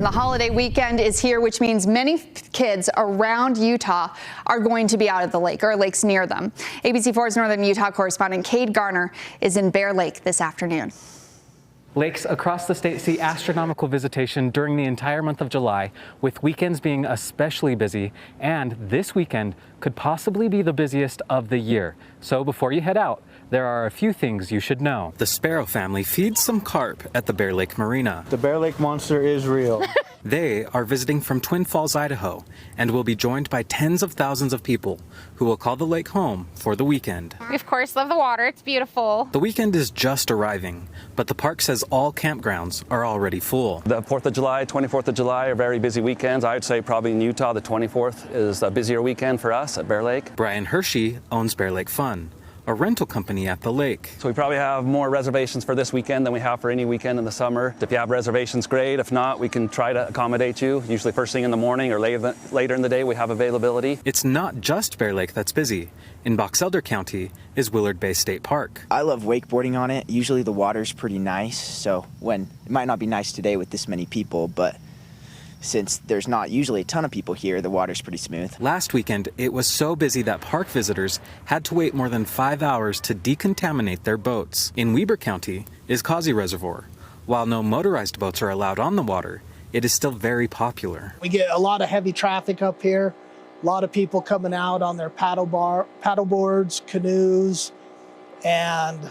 The holiday weekend is here, which means many kids around Utah are going to be out at the lake or lakes near them. ABC4's Northern Utah correspondent Cade Garner is in Bear Lake this afternoon. Lakes across the state see astronomical visitation during the entire month of July, with weekends being especially busy, and this weekend could possibly be the busiest of the year. So before you head out, there are a few things you should know. The Sparrow family feeds some carp at the Bear Lake Marina. The Bear Lake monster is real. They are visiting from Twin Falls, Idaho, and will be joined by tens of thousands of people who will call the lake home for the weekend. We of course love the water, it's beautiful. The weekend is just arriving, but the park says all campgrounds are already full. The 4th of July, 24th of July are very busy weekends. I would say probably in Utah, the 24th is a busier weekend for us at Bear Lake. Brian Hershey owns Bear Lake Fun, a rental company at the lake. So we probably have more reservations for this weekend than we have for any weekend in the summer. If you have reservations, great. If not, we can try to accommodate you. Usually first thing in the morning or later in the day, we have availability. It's not just Bear Lake that's busy. In Box Elder County is Willard Bay State Park. I love wakeboarding on it. Usually the water's pretty nice, so it might not be nice today with this many people, but since there's not usually a ton of people here, the water's pretty smooth. Last weekend, it was so busy that park visitors had to wait more than 5 hours to decontaminate their boats. In Weber County is Causey Reservoir. While no motorized boats are allowed on the water, it is still very popular. We get a lot of heavy traffic up here. A lot of people coming out on their paddle boards, canoes, and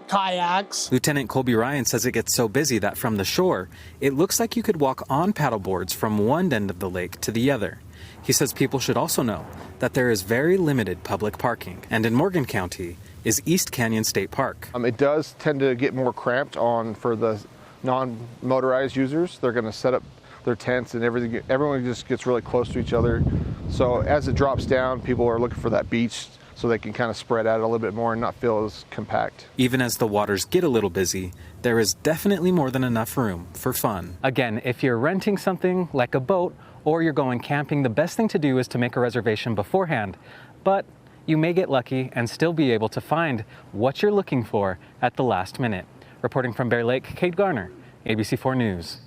kayaks. Lieutenant Colby Ryan says it gets so busy that from the shore, it looks like you could walk on paddle boards from one end of the lake to the other. He says people should also know that there is very limited public parking. And in Morgan County is East Canyon State Park. It does tend to get more cramped for the non-motorized users. They're going to set up their tents and everything. Everyone just gets really close to each other. So as it drops down, people are looking for that beach so they can kind of spread out a little bit more and not feel as compact. Even as the waters get a little busy, there is definitely more than enough room for fun. Again, if you're renting something like a boat or you're going camping, the best thing to do is to make a reservation beforehand. But you may get lucky and still be able to find what you're looking for at the last minute. Reporting from Bear Lake, Cade Garner, ABC4 News.